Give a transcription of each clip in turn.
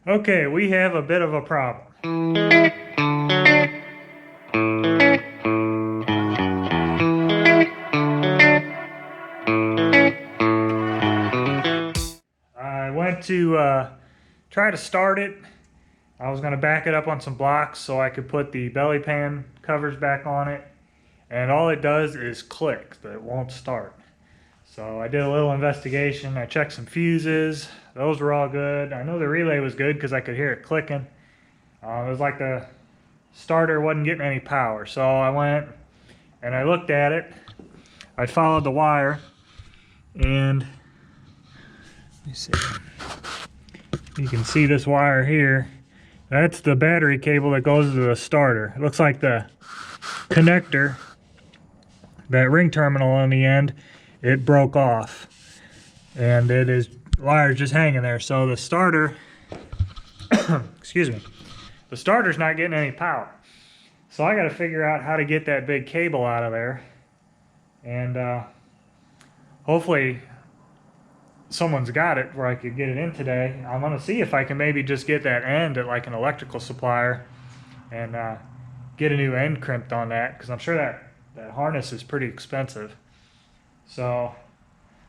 Okay, we have a bit of a problem. I went to try to start it. I was going to back it up on some blocks so I could put the belly pan covers back on it. And all it does is click, but it won't start. So I did a little investigation. I checked some fuses. Those were all good. I know the relay was good because I could hear it clicking. It was like the starter wasn't getting any power. So I went and I looked at it. I followed the wire and let me see. You can see this wire here. That's the battery cable that goes to the starter. It looks like the connector, that ring terminal on the end, it broke off. And it is wire's just hanging there. So the starter, excuse me, the starter's not getting any power. So I got to figure out how to get that big cable out of there. And hopefully someone's got it where I could get it in today. I'm going to see if I can maybe just get that end at like an electrical supplier and get a new end crimped on that, because I'm sure that harness is pretty expensive. So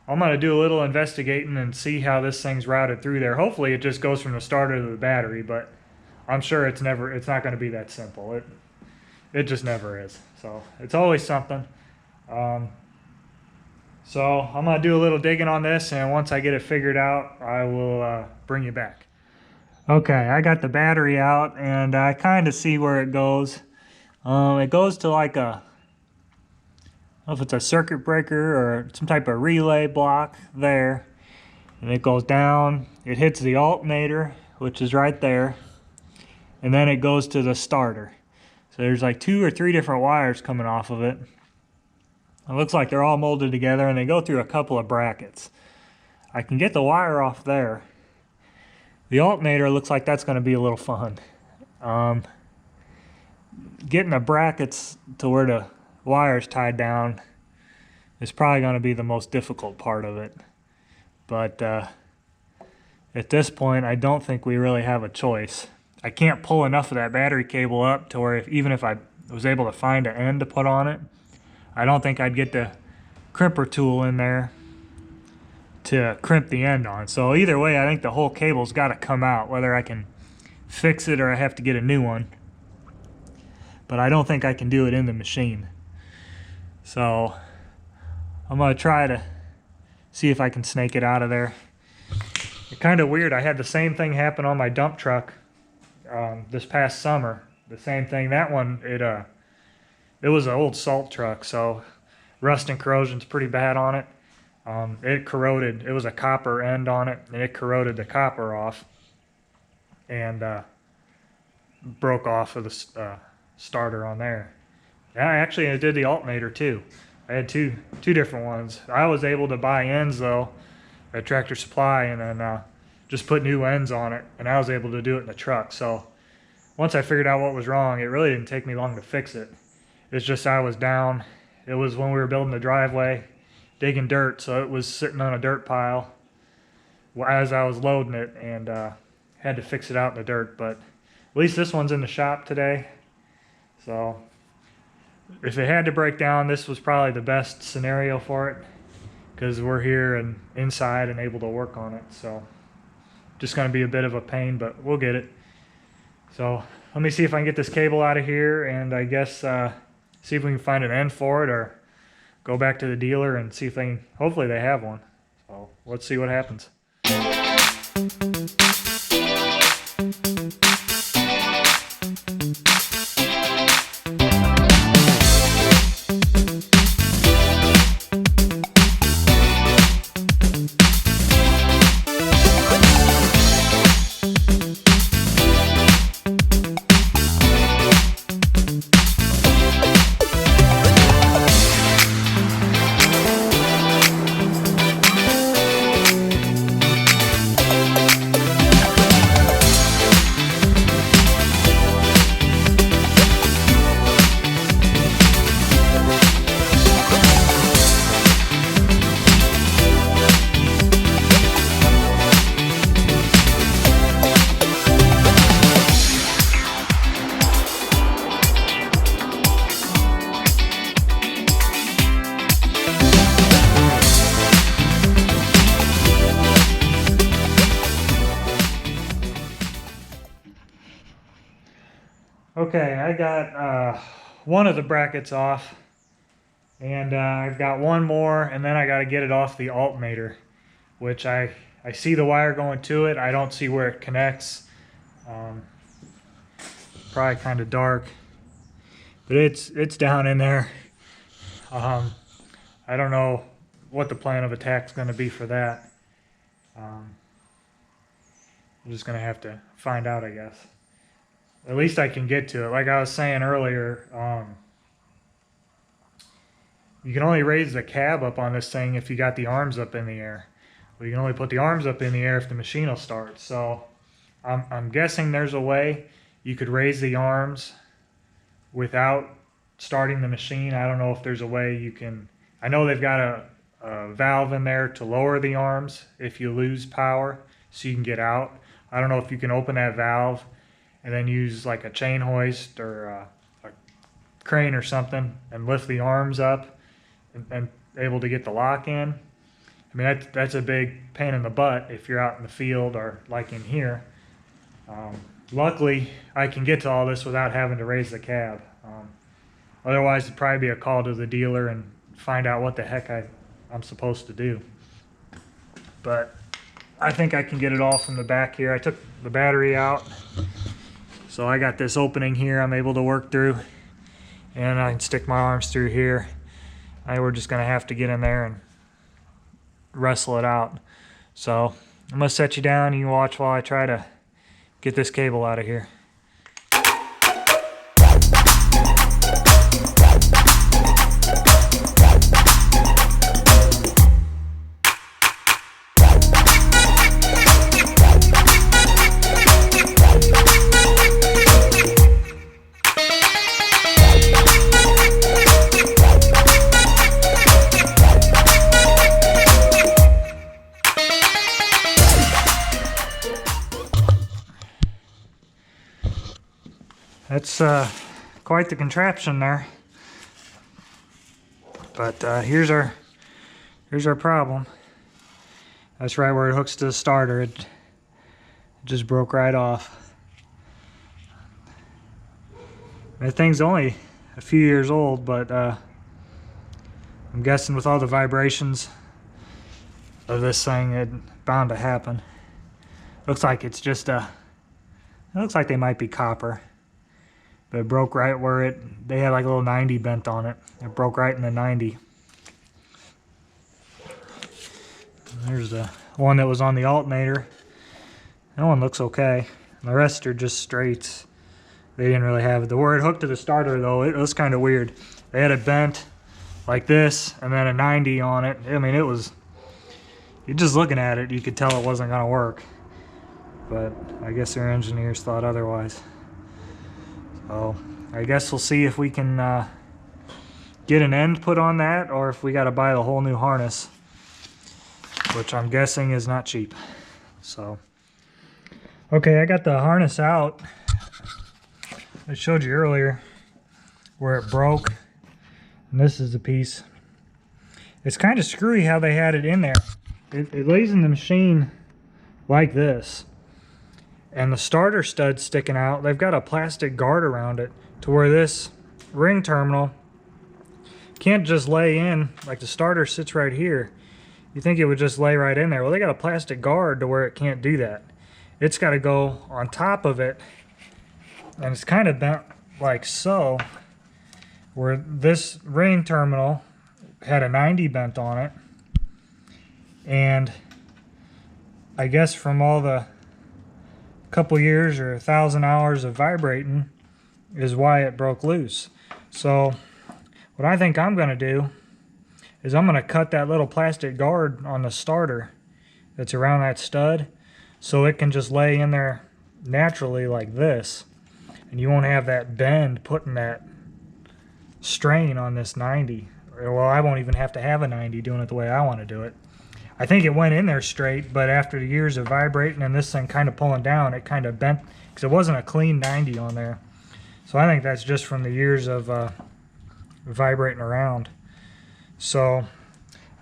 I'm going to do a little investigating and see how this thing's routed through there. Hopefully it just goes from the starter to the battery, but I'm sure it's not going to be that simple. It just never is. So it's always something. So I'm going to do a little digging on this, and once I get it figured out, I will bring you back. Okay, I got the battery out, and I kind of see where it goes. It goes to like I don't know if it's a circuit breaker or some type of relay block there. And it goes down, it hits the alternator, which is right there. And then it goes to the starter. So there's like 2 or 3 different wires coming off of it. It looks like they're all molded together, and they go through a couple of brackets. I can get the wire off there. The alternator looks like that's going to be a little fun. Getting the brackets to where the wire's tied down is probably going to be the most difficult part of it. But at this point, I don't think we really have a choice. I can't pull enough of that battery cable up to where even if I was able to find an end to put on it, I don't think I'd get the crimper tool in there to crimp the end on. So either way, I think the whole cable's got to come out, whether I can fix it or I have to get a new one. But I don't think I can do it in the machine. So I'm going to try to see if I can snake it out of there. It's kind of weird. I had the same thing happen on my dump truck this past summer. The same thing. That one, it was an old salt truck, so rust and corrosion's pretty bad on it. It corroded. It was a copper end on it, and it corroded the copper off and broke off of the starter on there. Actually, I did the alternator too. I had two different ones. I was able to buy ends though at Tractor Supply, and then just put new ends on it, and I was able to do it in the truck. So once I figured out what was wrong, it really didn't take me long to fix it. It's just I was down. It was when we were building the driveway, digging dirt, so it was sitting on a dirt pile as I was loading it, and had to fix it out in the dirt. But at least this one's in the shop today. So if it had to break down, this was probably the best scenario for it, because we're here and inside and able to work on it. So just going to be a bit of a pain, but we'll get it. So let me see if I can get this cable out of here, and I guess see if we can find an end for it, or go back to the dealer and see if they can, hopefully they have one. So let's see what happens. Okay, I got one of the brackets off, and I've got one more, and then I got to get it off the alternator, which I see the wire going to it. I don't see where it connects. Probably kind of dark, but it's down in there. I don't know what the plan of attack's going to be for that. I'm just going to have to find out, I guess. At least I can get to it. Like I was saying earlier, you can only raise the cab up on this thing if you got the arms up in the air. Well, you can only put the arms up in the air if the machine will start. So I'm guessing there's a way you could raise the arms without starting the machine. I don't know if there's a way you can. I know they've got a valve in there to lower the arms if you lose power so you can get out. I don't know if you can open that valve and then use like a chain hoist or a crane or something and lift the arms up and able to get the lock in. I mean, that's a big pain in the butt if you're out in the field or like in here. Luckily, I can get to all this without having to raise the cab. Otherwise, it'd probably be a call to the dealer and find out what the heck I'm supposed to do. But I think I can get it all from the back here. I took the battery out, so I got this opening here I'm able to work through, and I can stick my arms through here. We're just gonna have to get in there and wrestle it out. So I'm gonna set you down and you can watch while I try to get this cable out of here. That's quite the contraption there. But here's our problem. That's right where it hooks to the starter. It just broke right off. That thing's only a few years old, but I'm guessing with all the vibrations of this thing, it's bound to happen. Looks like it's just it looks like they might be copper. But it broke right where they had like a little 90 bent on it. It broke right in the 90. There's the one that was on the alternator. That one looks okay. The rest are just straights. They didn't really have it. The where it hooked to the starter though, it was kind of weird. They had it bent like this and then a 90 on it. I mean, it was, you're just looking at it, you could tell it wasn't gonna work. But I guess their engineers thought otherwise. So I guess we'll see if we can get an end put on that, or if we got to buy the whole new harness, which I'm guessing is not cheap. So, okay, I got the harness out. I showed you earlier where it broke, and this is the piece. It's kind of screwy how they had it in there. It lays in the machine like this. And the starter stud's sticking out. They've got a plastic guard around it to where this ring terminal can't just lay in, like the starter sits right here. You think it would just lay right in there. Well, they got a plastic guard to where it can't do that. It's got to go on top of it, and it's kind of bent like so, where this ring terminal had a 90 bent on it. And I guess from all the couple years or 1,000 hours of vibrating is why it broke loose. So what I think I'm going to do is I'm going to cut that little plastic guard on the starter that's around that stud so it can just lay in there naturally like this, and you won't have that bend putting that strain on this 90. Well, I won't even have to have a 90 doing it the way I want to do it. I think it went in there straight, but after the years of vibrating and this thing kind of pulling down, it kind of bent, because it wasn't a clean 90 on there. So I think that's just from the years of vibrating around. So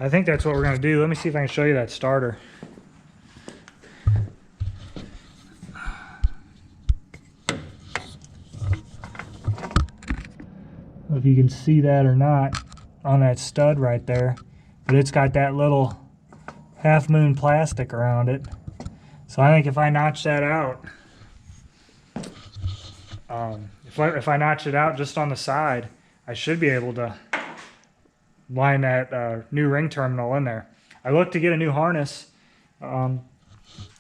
I think that's what we're going to do. Let me see if I can show you that starter. know if you can see that or not on that stud right there, but it's got that little half moon plastic around it. So I think if I notch that out, if I notch it out just on the side, I should be able to line that new ring terminal in there. I looked to get a new harness.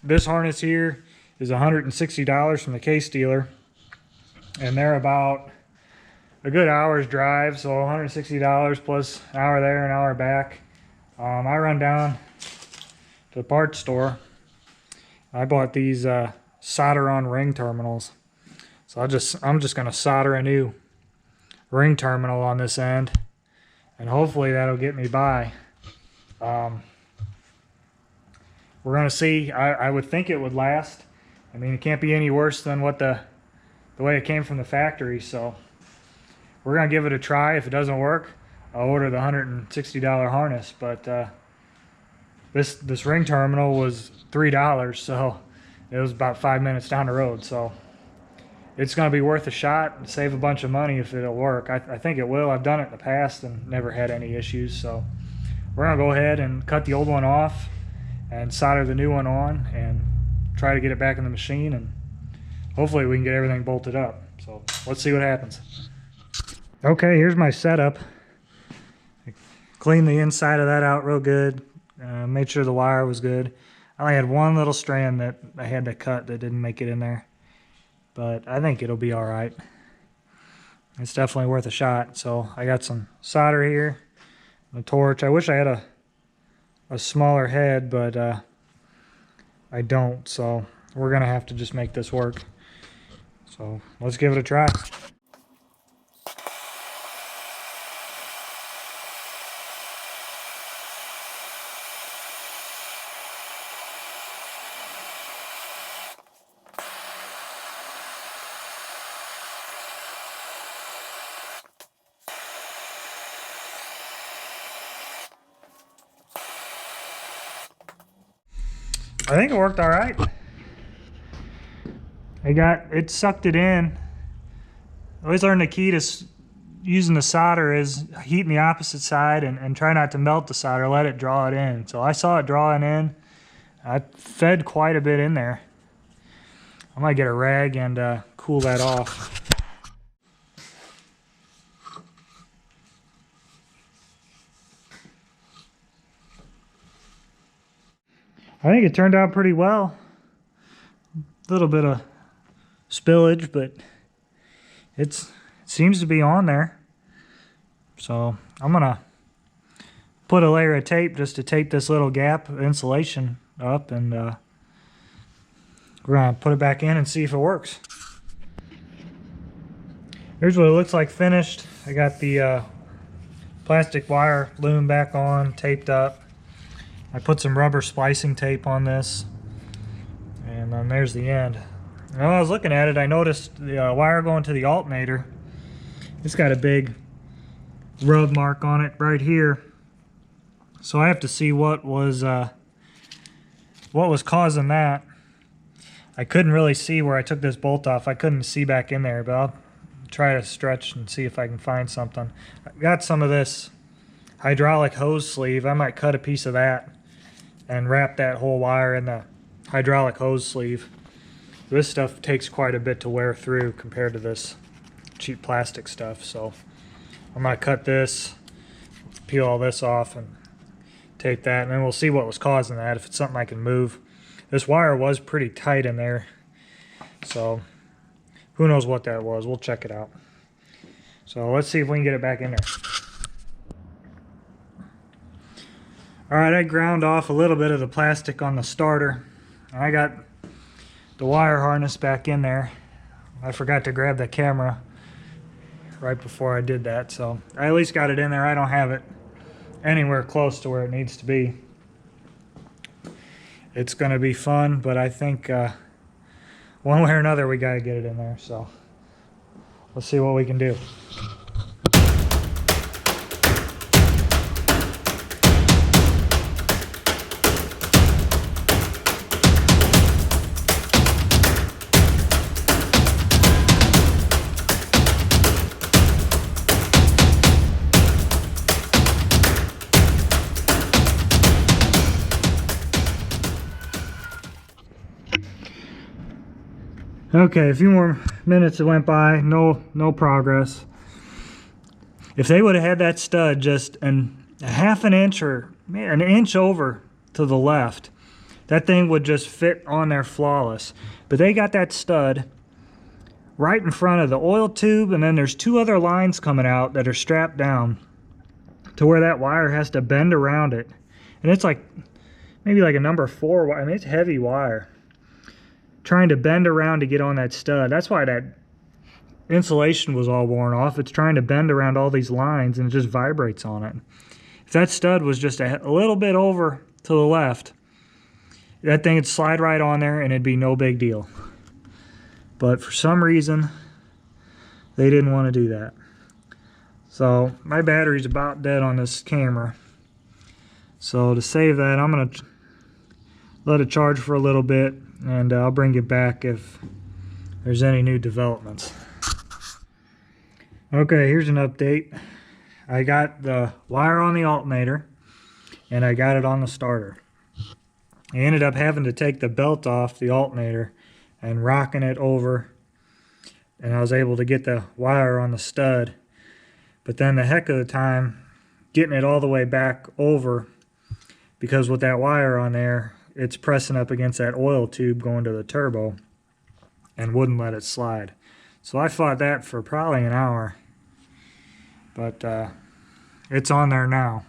This harness here is $160 from the Case dealer, and they're about a good hour's drive, so $160 plus an hour there, an hour back. I run down to the parts store. I bought these solder-on ring terminals. So I'm just gonna solder a new ring terminal on this end, and hopefully that'll get me by. We're gonna see. I would think it would last. I mean, it can't be any worse than what the way it came from the factory. So we're gonna give it a try. If it doesn't work, I'll order the $160 harness. But this ring terminal was $3, so it was about 5 minutes down the road. So it's going to be worth a shot and save a bunch of money if it'll work. I think it will. I've done it in the past and never had any issues. So we're going to go ahead and cut the old one off and solder the new one on and try to get it back in the machine, and hopefully we can get everything bolted up. So let's see what happens. Okay, here's my setup. I cleaned the inside of that out real good. Made sure the wire was good. I only had one little strand that I had to cut that didn't make it in there, but I think it'll be all right. It's definitely worth a shot. So I got some solder here, a torch. I wish I had a smaller head, but I don't. So we're gonna have to just make this work. So let's give it a try. I think it worked all right. It sucked it in. I always learned the key to using the solder is heating the opposite side and try not to melt the solder, let it draw it in. So I saw it drawing in. I fed quite a bit in there. I might get a rag and cool that off. I think it turned out pretty well. A little bit of spillage, but it seems to be on there. So I'm gonna put a layer of tape just to tape this little gap of insulation up, and we're gonna put it back in and see if it works. Here's what it looks like finished. I got the plastic wire loom back on, taped up. I put some rubber splicing tape on this, and then there's the end. And when I was looking at it, I noticed the wire going to the alternator. It's got a big rub mark on it right here. So I have to see what was causing that. I couldn't really see where I took this bolt off. I couldn't see back in there, but I'll try to stretch and see if I can find something. I got some of this hydraulic hose sleeve. I might cut a piece of that and wrap that whole wire in the hydraulic hose sleeve. This stuff takes quite a bit to wear through compared to this cheap plastic stuff. So I'm gonna cut this, peel all this off and tape that, and then we'll see what was causing that, if it's something I can move. This wire was pretty tight in there, so who knows what that was. We'll check it out. So let's see if we can get it back in there. Alright, I ground off a little bit of the plastic on the starter. I got the wire harness back in there. I forgot to grab the camera right before I did that, so I at least got it in there. I don't have it anywhere close to where it needs to be. It's going to be fun, but I think one way or another we got to get it in there, so let's see what we can do. Okay, a few more minutes went by, no progress. If they would have had that stud just a half an inch or an inch over to the left, that thing would just fit on there flawless. But they got that stud right in front of the oil tube, and then there's two other lines coming out that are strapped down to where that wire has to bend around it. And it's like maybe like a number 4 wire. I mean, it's heavy wire. Trying to bend around to get on that stud. That's why that insulation was all worn off. It's trying to bend around all these lines and it just vibrates on it. If that stud was just a little bit over to the left, that thing would slide right on there and it'd be no big deal. But for some reason, they didn't want to do that. So my battery's about dead on this camera. So to save that, I'm going to let it charge for a little bit, and I'll bring you back if there's any new developments. Okay, here's an update. I got the wire on the alternator, and I got it on the starter. I ended up having to take the belt off the alternator and rocking it over, and I was able to get the wire on the stud. But then the heck of the time getting it all the way back over, because with that wire on there, it's pressing up against that oil tube going to the turbo and wouldn't let it slide. So I fought that for probably an hour, but it's on there now.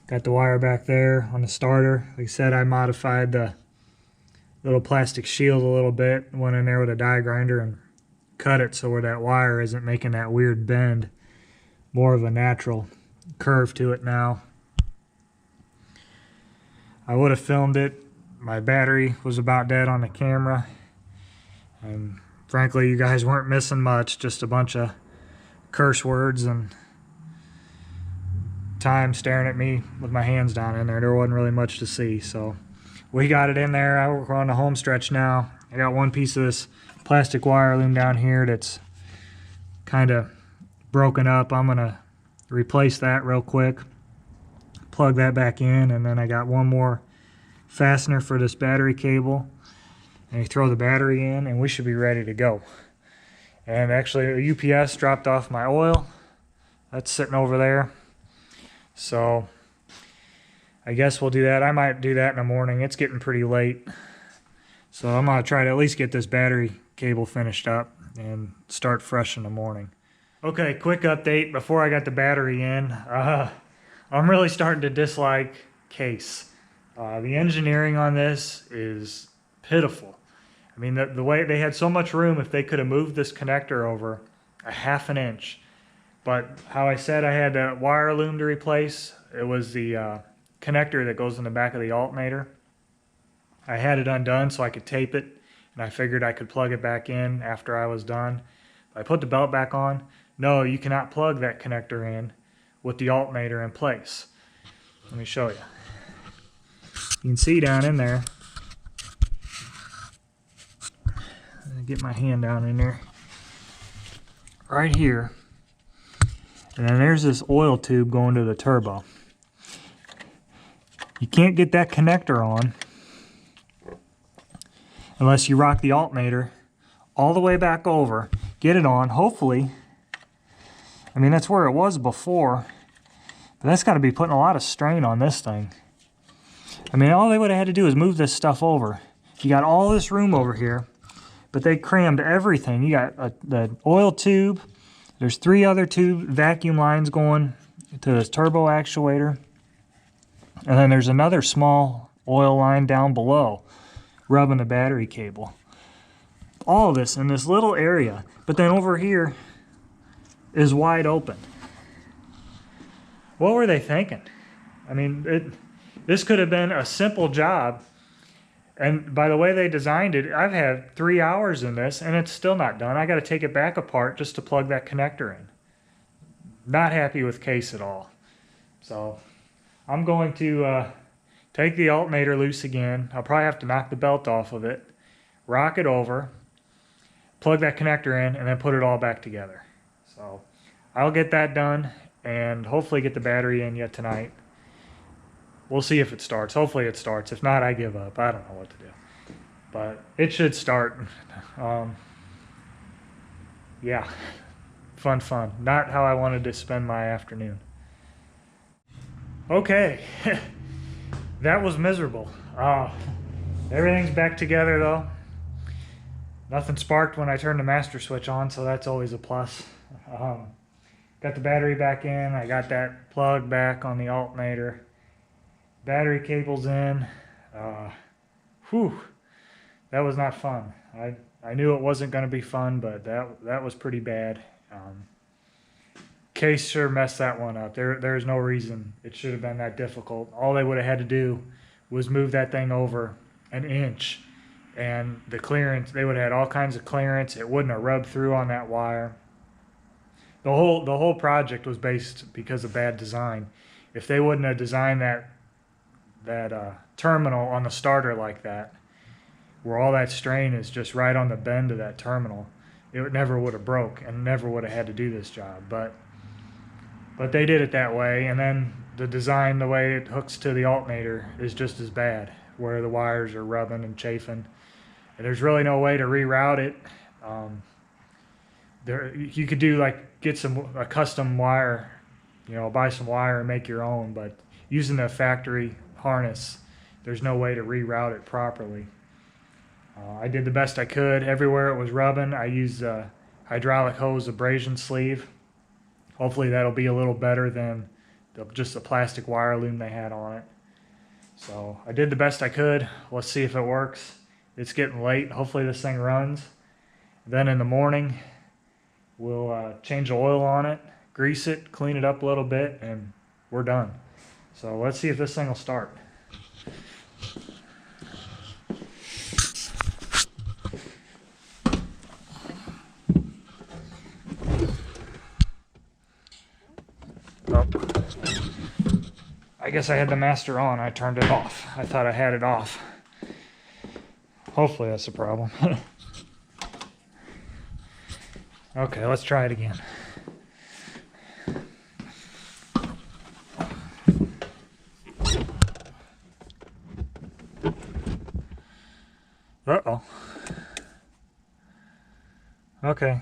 Got the wire back there on the starter. Like I said, I modified the little plastic shield a little bit, went in there with a die grinder and cut it so where that wire isn't making that weird bend. More of a natural curve to it now. I would have filmed it. My battery was about dead on the camera. And frankly, you guys weren't missing much, just a bunch of curse words and time staring at me with my hands down in there. There wasn't really much to see, so we got it in there. We're on the home stretch now. I got one piece of this plastic wire loom down here that's kind of broken up. I'm gonna replace that real quick, plug that back in, and then I got one more fastener for this battery cable, and you throw the battery in and we should be ready to go. And actually a UPS dropped off my oil. That's sitting over there, so I guess we'll do that. I might do that in the morning. It's getting pretty late, so I'm gonna try to at least get this battery cable finished up and start fresh in the morning. Okay, quick update before I got the battery in. I'm really starting to dislike Case. The engineering on this is pitiful. I mean, the way they had so much room, if they could have moved this connector over a half an inch. But how I said I had a wire loom to replace, it was the connector that goes in the back of the alternator. I had it undone so I could tape it, and I figured I could plug it back in after I was done. I put the belt back on. No, you cannot plug that connector in with the alternator in place. Let me show you. You can see down in there. Get my hand down in there. Right here. And then there's this oil tube going to the turbo. You can't get that connector on unless you rock the alternator all the way back over, get it on, hopefully. I mean, that's where it was before, but that's got to be putting a lot of strain on this thing. I mean, all they would have had to do is move this stuff over. You got all this room over here, but they crammed everything. You got the oil tube. There's 3 other vacuum lines going to this turbo actuator. And then there's another small oil line down below, rubbing the battery cable. All of this in this little area. But then over here is wide open. What were they thinking? I mean, this could have been a simple job. And by the way they designed it, I've had 3 hours in this and it's still not done. I got to take it back apart just to plug that connector in. Not happy with Case at all. So I'm going to take the alternator loose again. I'll probably have to knock the belt off of it, rock it over, plug that connector in, and then put it all back together. So I'll get that done and hopefully get the battery in yet tonight. We'll see if it starts. Hopefully it starts. If not, I give up. I don't know what to do. but it should start. Yeah, fun. Not how I wanted to spend my afternoon. Okay, that was miserable. Everything's back together though. Nothing sparked when I turned the master switch on, so that's always a plus. Got the battery back in. I got that plug back on the alternator. Battery cable's in. Whew, that was not fun. I knew it wasn't going to be fun, but that was pretty bad. Case sure messed that one up. There's no reason it should have been that difficult. All they would have had to do was move that thing over an inch, and the clearance, they would have had all kinds of clearance. It wouldn't have rubbed through on that wire. The whole project was based because of bad design. If they wouldn't have designed that terminal on the starter like that, where all that strain is just right on the bend of that terminal, it never would have broke and never would have had to do this job. But they did it that way, and then the design, the way it hooks to the alternator, is just as bad, where the wires are rubbing and chafing. And there's really no way to reroute it. You could do get a custom wire, buy some wire and make your own, but using the factory harness, there's no way to reroute it properly. I did the best I could. Everywhere it was rubbing, I used a hydraulic hose abrasion sleeve. Hopefully that'll be a little better than just the plastic wire loom they had on it. So I did the best I could. Let's see if it works. It's getting late. Hopefully this thing runs. Then in the morning, we'll change the oil on it, grease it, clean it up a little bit, and we're done. So let's see if this thing will start. Oh. I guess I had the master on. I turned it off. I thought I had it off. Hopefully that's the problem. Okay, let's try it again. Uh-oh. Okay.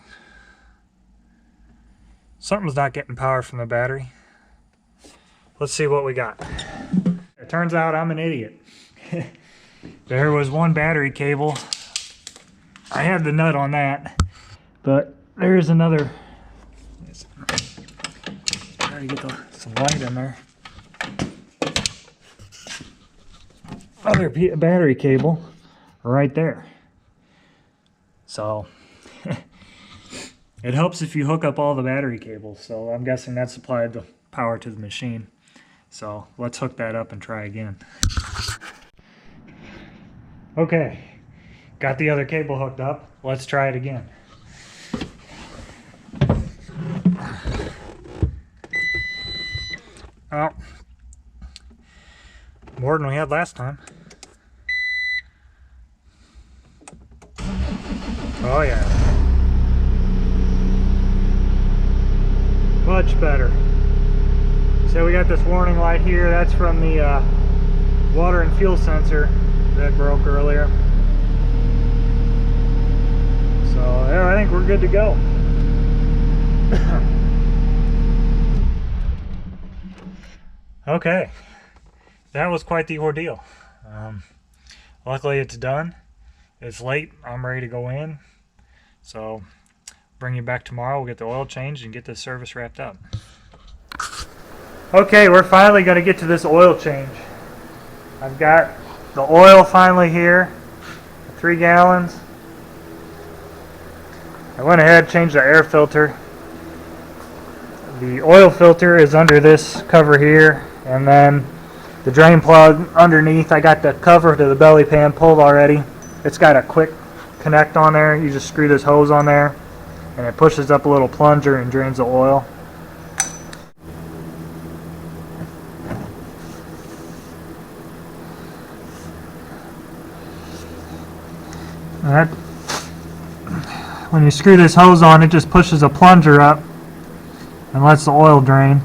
Something's not getting power from the battery. Let's see what we got. It turns out I'm an idiot. There was one battery cable. I had the nut on that, but there's another. Try to get some light in there. Other battery cable right there. So it helps if you hook up all the battery cables. So I'm guessing that supplied the power to the machine. So let's hook that up and try again. Okay, got the other cable hooked up. Let's try it again. Oh, more than we had last time. Oh yeah. Much better. So we got this warning light here. That's from the water and fuel sensor that broke earlier. So yeah, I think we're good to go. Okay, that was quite the ordeal. Luckily it's done. It's late. I'm ready to go in. So bring you back tomorrow. We'll get the oil changed and get this service wrapped up. Okay, we're finally going to get to this oil change. I've got the oil finally here, 3 gallons. I went ahead and changed the air filter. The oil filter is under this cover here, and then the drain plug underneath. I got the cover to the belly pan pulled already. It's got a quick connect on there. You just screw this hose on there, and it pushes up a little plunger and drains the oil. That, when you screw this hose on, it just pushes a plunger up and lets the oil drain,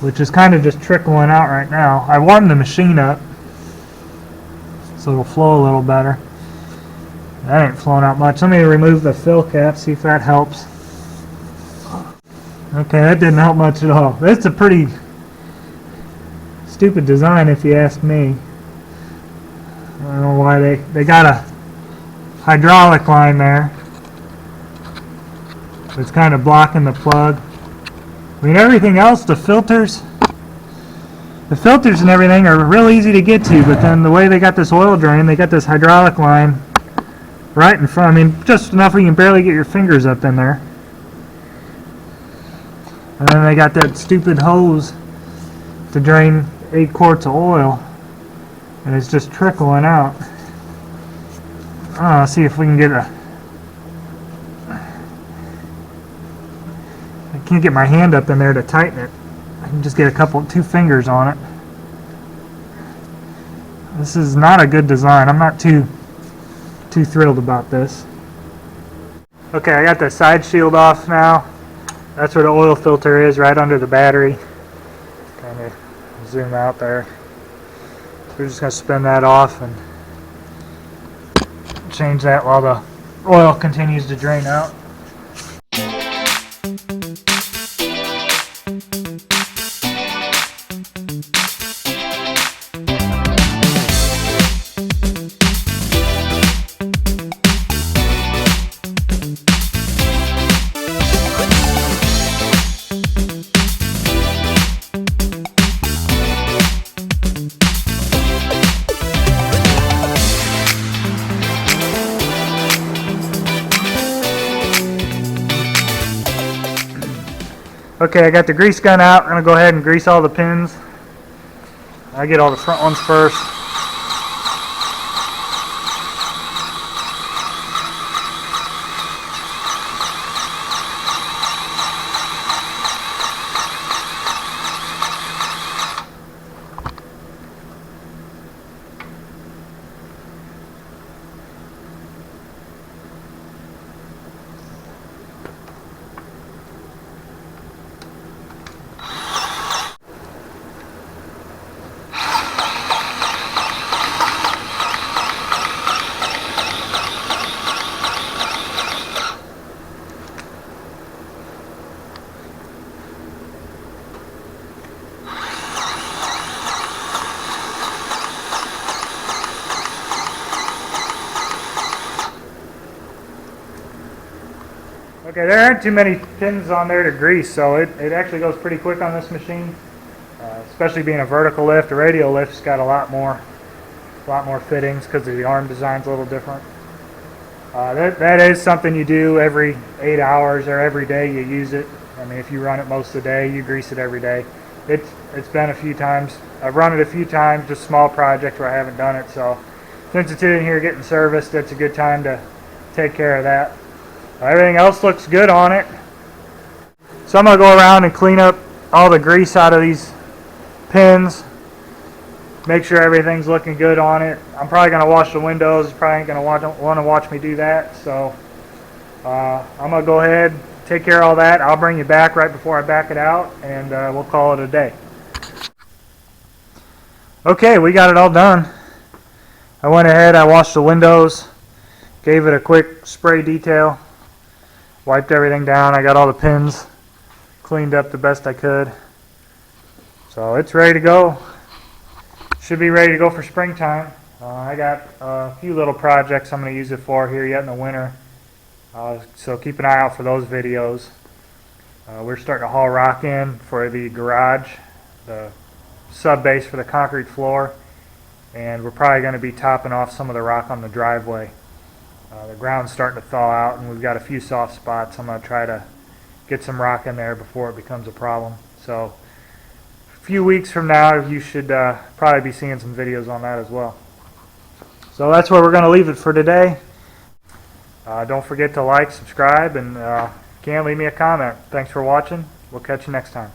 which is kind of just trickling out right now. I warmed the machine up so it'll flow a little better. That ain't flowing out much. Let me remove the fill cap, see if that helps. Okay, that didn't help much at all. That's a pretty stupid design if you ask me. I don't know why they got a hydraulic line there. It's kind of blocking the plug. I mean, everything else, the filters and everything are real easy to get to, but then the way they got this oil drain, they got this hydraulic line right in front. I mean, just enough where you can barely get your fingers up in there. And then they got that stupid hose to drain 8 quarts of oil, and it's just trickling out. See if we can get I can't get my hand up in there to tighten it. I can just get 2 fingers on it. This is not a good design. I'm not too thrilled about this. Okay, I got the side shield off now. That's where the oil filter is, right under the battery. Kind of zoom out there. So we're just going to spin that off and change that while the oil continues to drain out. Okay, I got the grease gun out. I'm going to go ahead and grease all the pins. I get all the front ones first. Okay, there aren't too many pins on there to grease, so it actually goes pretty quick on this machine. Especially being a vertical lift. A radial lift's got a lot more fittings because the arm design's a little different. That is something you do every 8 hours or every day you use it. I mean, if you run it most of the day, you grease it every day. It's been a few times. I've run it a few times, just small projects where I haven't done it. So since it's in here getting serviced, it's a good time to take care of that. Everything else looks good on it. So I'm going to go around and clean up all the grease out of these pins. Make sure everything's looking good on it. I'm probably going to wash the windows. You probably ain't going to want to watch me do that. So I'm going to go ahead, take care of all that. I'll bring you back right before I back it out, and we'll call it a day. Okay, we got it all done. I went ahead, I washed the windows, gave it a quick spray detail. Wiped everything down. I got all the pins cleaned up the best I could. So it's ready to go. Should be ready to go for springtime. I got a few little projects I'm going to use it for here yet in the winter. So keep an eye out for those videos. We're starting to haul rock in for the garage, the sub base for the concrete floor, and we're probably going to be topping off some of the rock on the driveway. The ground's starting to thaw out, and we've got a few soft spots. I'm going to try to get some rock in there before it becomes a problem. So a few weeks from now, you should probably be seeing some videos on that as well. So that's where we're going to leave it for today. Don't forget to like, subscribe, and if you can, leave me a comment. Thanks for watching. We'll catch you next time.